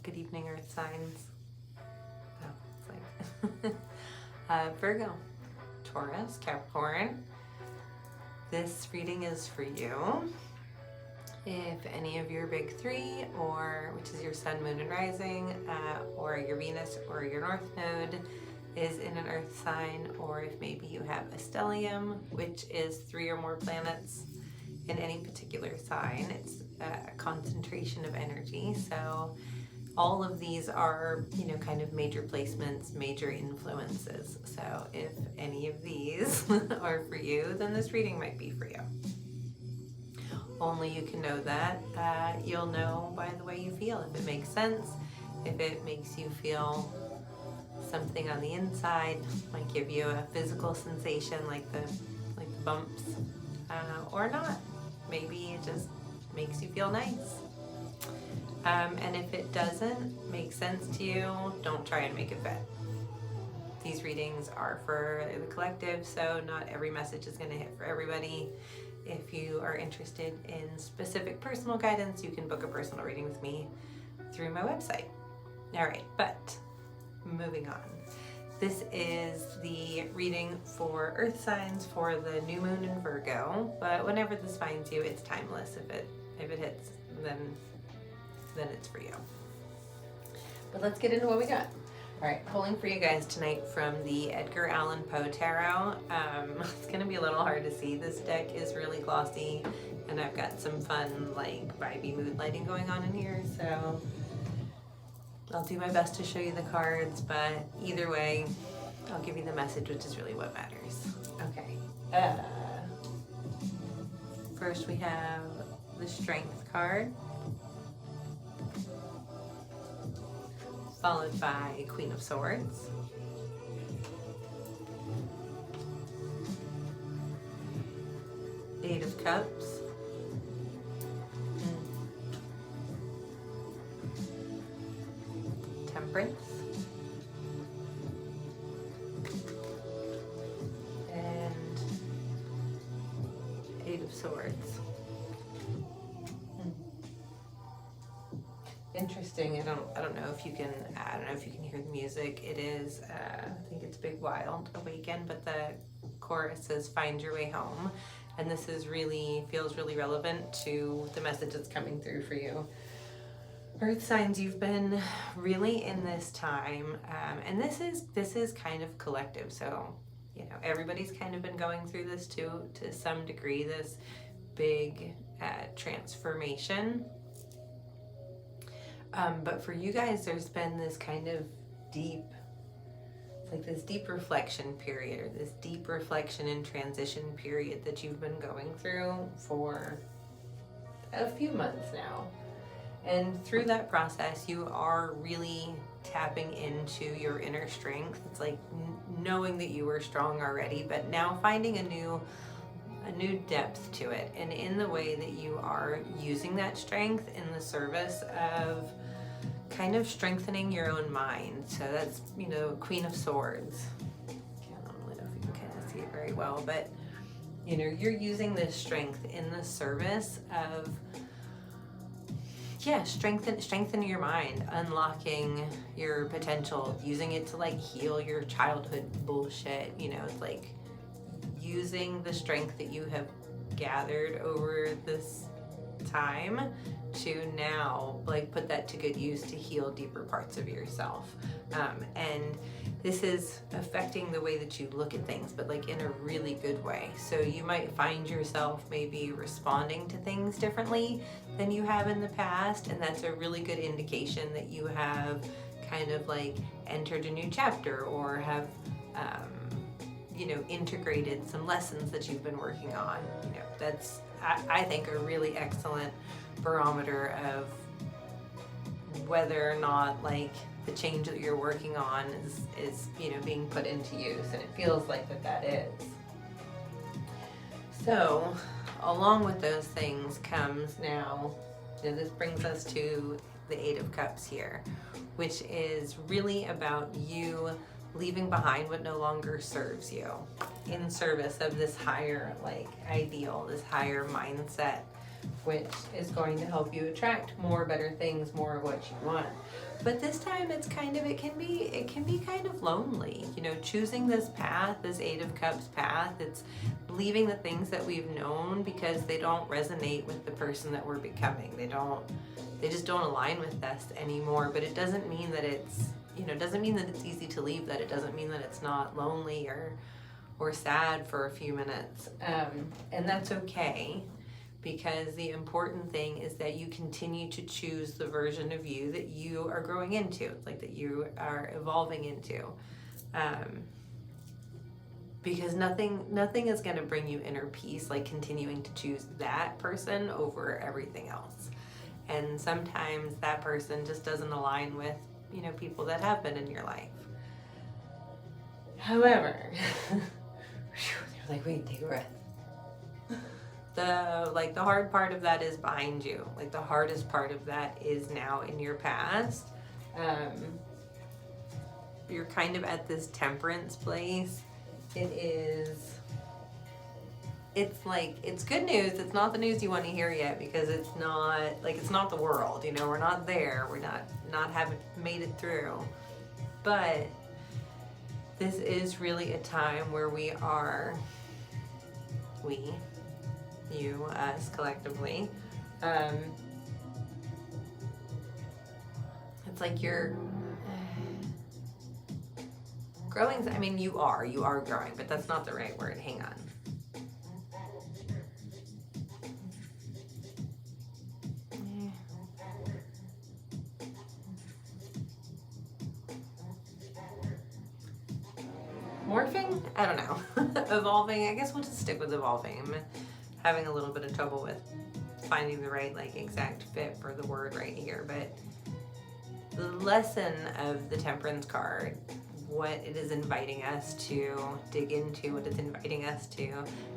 Good evening, Earth signs. Oh, it's like Virgo, Taurus, Capricorn. This reading is for you. If any of your big three, or which is your sun, moon, and rising, or your Venus or your North Node is in an Earth sign, or if maybe you have a stellium, which is 3 or more planets in any particular sign, it's a concentration of energy. So all of these are, kind of major placements, major influences. So if any of these are for you, then this reading might be for you. Only you can know that. You'll know by the way you feel. If it makes sense, if it makes you feel something on the inside, might give you a physical sensation like the bumps, or not. Maybe it just makes you feel nice. And if it doesn't make sense to you, don't try and make it fit. These readings are for the collective, so not every message is going to hit for everybody. If you are interested in specific personal guidance, you can book a personal reading with me through my website. All right, but moving on. This is the reading for Earth signs for the new moon in Virgo, but whenever this finds you, it's timeless. If it hits, then it's for you. But let's get into what we got. All right, pulling for you guys tonight from the Edgar Allan Poe Tarot. It's going to be a little hard to see. This deck is really glossy, and I've got some fun, vibey mood lighting going on in here, so I'll do my best to show you the cards, but either way, I'll give you the message, which is really what matters. Okay. First, we have the Strength card, followed by Queen of Swords, Eight of Cups, Temperance, and Eight of Swords. Interesting. I don't know if you can hear the music. It is I think it's Big Wild Awaken, but the chorus says find your way home, and this is feels really relevant to the message that's coming through for you. Earth signs, you've been really in this time, and this is kind of collective. So everybody's kind of been going through this too, to some degree, this big transformation. But for you guys, there's been this kind of deep reflection period, or this deep reflection and transition period that you've been going through for a few months now. And through that process, you are really tapping into your inner strength. It's like knowing that you were strong already, but now finding a new depth to it, and in the way that you are using that strength in the service of kind of strengthening your own mind. So that's, Queen of Swords. I don't really know if you can kind of see it very well, but you're using this strength in the service of strengthening your mind, unlocking your potential, using it to heal your childhood bullshit. It's like using the strength that you have gathered over this time to now put that to good use to heal deeper parts of yourself. And this is affecting the way that you look at things, but in a really good way. So you might find yourself maybe responding to things differently than you have in the past, and that's a really good indication that you have kind of entered a new chapter, or have integrated some lessons that you've been working on. That's, I think, a really excellent barometer of whether or not the change that you're working on is being put into use, and it feels like that is. So along with those things comes now, this brings us to the Eight of Cups here, which is really about you leaving behind what no longer serves you in service of this higher ideal, this higher mindset which is going to help you attract more better things, more of what you want. But this time it can be kind of lonely, you know, choosing this path, this Eight of Cups path. It's leaving the things that we've known because they don't resonate with the person that we're becoming. They just don't align with us anymore. But it doesn't mean that it's, you know, it doesn't mean that it's easy to leave that. It doesn't mean that it's not lonely or sad for a few minutes. And that's okay. Because the important thing is that you continue to choose the version of you that you are growing into, like that you are evolving into. Because nothing is going to bring you inner peace like continuing to choose that person over everything else. And sometimes that person just doesn't align with, you know, people that have been in your life. However, you're like, wait, take a breath. The hard part of that is behind you. Like the hardest part of that is now in your past. You're kind of at this temperance place. It's good news. It's not the news you want to hear yet because it's not the world, you know, we're not there. We're not haven't made it through. But this is really a time where you, us, collectively. It's like you're growing. I mean, you are growing, but that's not the right word. Hang on. Morphing? I don't know. Evolving? I guess we'll just stick with evolving. I'm having a little bit of trouble with finding the right exact fit for the word right here, but the lesson of the Temperance card, what it is inviting us to dig into, what it's inviting us to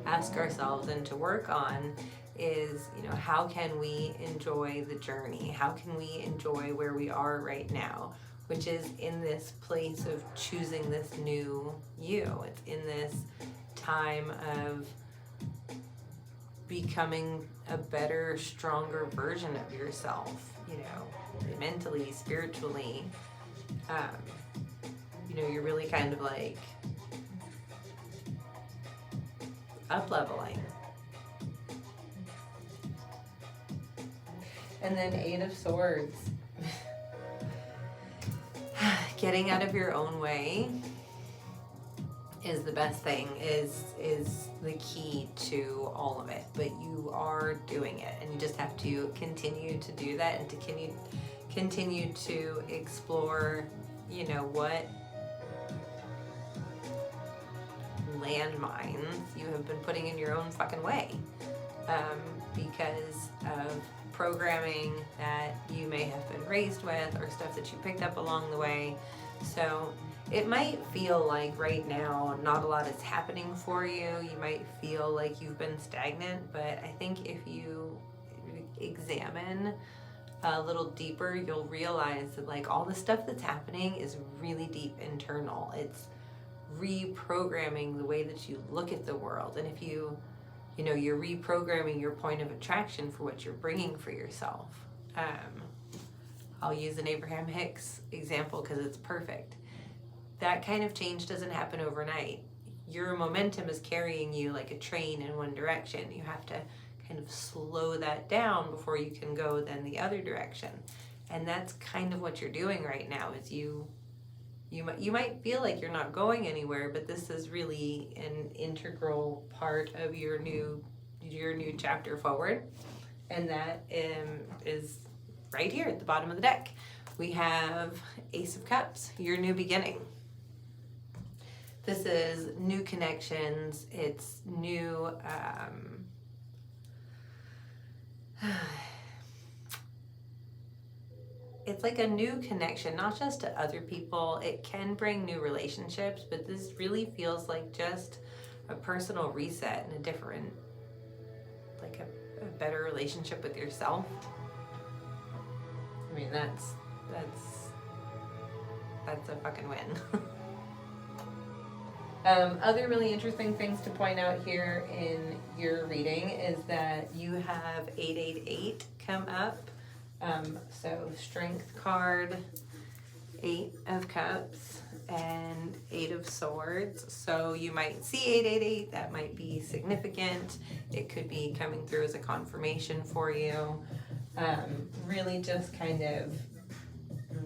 ask ourselves and to work on is, you know, how can we enjoy the journey? How can we enjoy where we are right now, which is in this place of choosing this new you. It's in this time of becoming a better, stronger version of yourself, you know, mentally, spiritually. You know, you're really kind of like up-leveling. And then Eight of Swords. Getting out of your own way is the best thing, is the key to all of it. But you are doing it, and you just have to continue to do that and to continue to explore, you know, what landmines you have been putting in your own fucking way because of programming that you may have been raised with or stuff that you picked up along the way. So it might feel like right now not a lot is happening for you. You might feel like you've been stagnant, but I think if you examine a little deeper, you'll realize that like all the stuff that's happening is really deep internal. It's reprogramming the way that you look at the world. And if you know, you're reprogramming your point of attraction for what you're bringing for yourself. I'll use an Abraham Hicks example because it's perfect. That kind of change doesn't happen overnight. Your momentum is carrying you like a train in one direction. You have to kind of slow that down before you can go then the other direction. And that's kind of what you're doing right now, is you might feel like you're not going anywhere, but this is really an integral part of your new chapter forward. And that is right here at the bottom of the deck. We have Ace of Cups, your new beginning. This is new connections. It's new, it's like a new connection, not just to other people. It can bring new relationships, but this really feels like just a personal reset and a different, like a better relationship with yourself. I mean, that's a fucking win. Other really interesting things to point out here in your reading is that you have 888 come up. So Strength card, 8 of Cups, and 8 of Swords. So you might see 888, that might be significant. It could be coming through as a confirmation for you. Really just kind of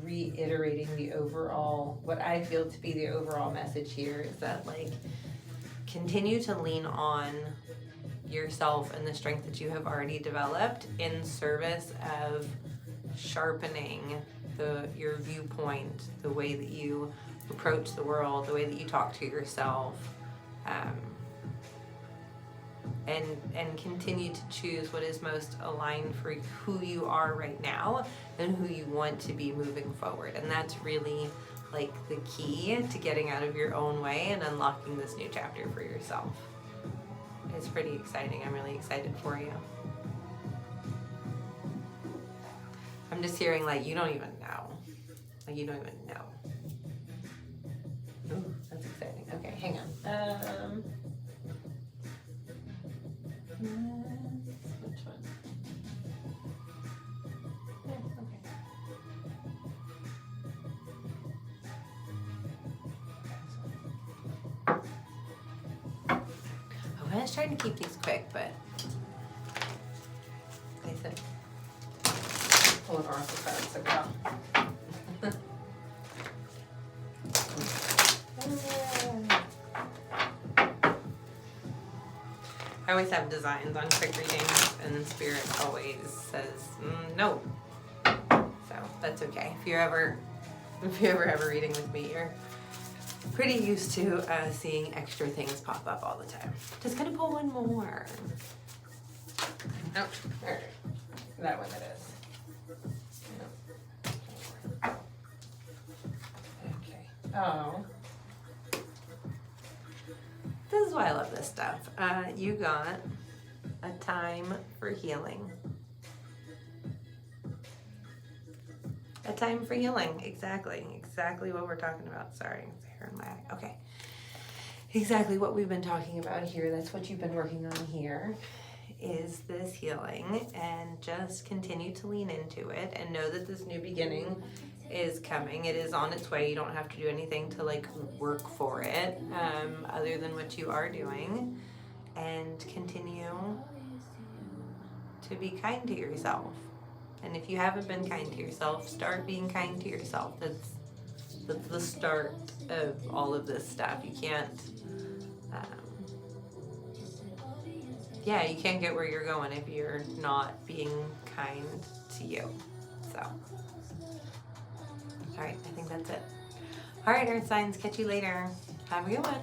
reiterating the overall, what I feel to be the overall message here is that, like, continue to lean on yourself and the strength that you have already developed in service of sharpening your viewpoint, the way that you approach the world, the way that you talk to yourself, and continue to choose what is most aligned for who you are right now and who you want to be moving forward. And that's really like the key to getting out of your own way and unlocking this new chapter for yourself. It's pretty exciting. I'm really excited for you. I'm just hearing like you don't even know. Like you don't even know. Ooh, that's exciting. Okay, hang on. Which one? Oh, okay. Oh, I was trying to keep these quick, but I said pull an oracle card, so go. I always have designs on quick readings, and Spirit always says no. So that's okay. If you ever have a reading with me, you're pretty used to seeing extra things pop up all the time. Just gonna pull one more. Oh, all right. That one it is. No. Okay. Oh. This is why I love this stuff. You got a time for healing. A time for healing. Exactly what we're talking about. Sorry, it's hair in my eye. Okay. Exactly what we've been talking about here. That's what you've been working on here, is this healing, and just continue to lean into it and know that this new beginning is coming. It is on its way. You don't have to do anything to like work for it, other than what you are doing, and continue to be kind to yourself. And if you haven't been kind to yourself, start being kind to yourself. That's the start of all of this stuff. You can't you can't get where you're going if you're not being kind to you. So all right, I think that's it. All right, Earth signs, catch you later. Have a good one.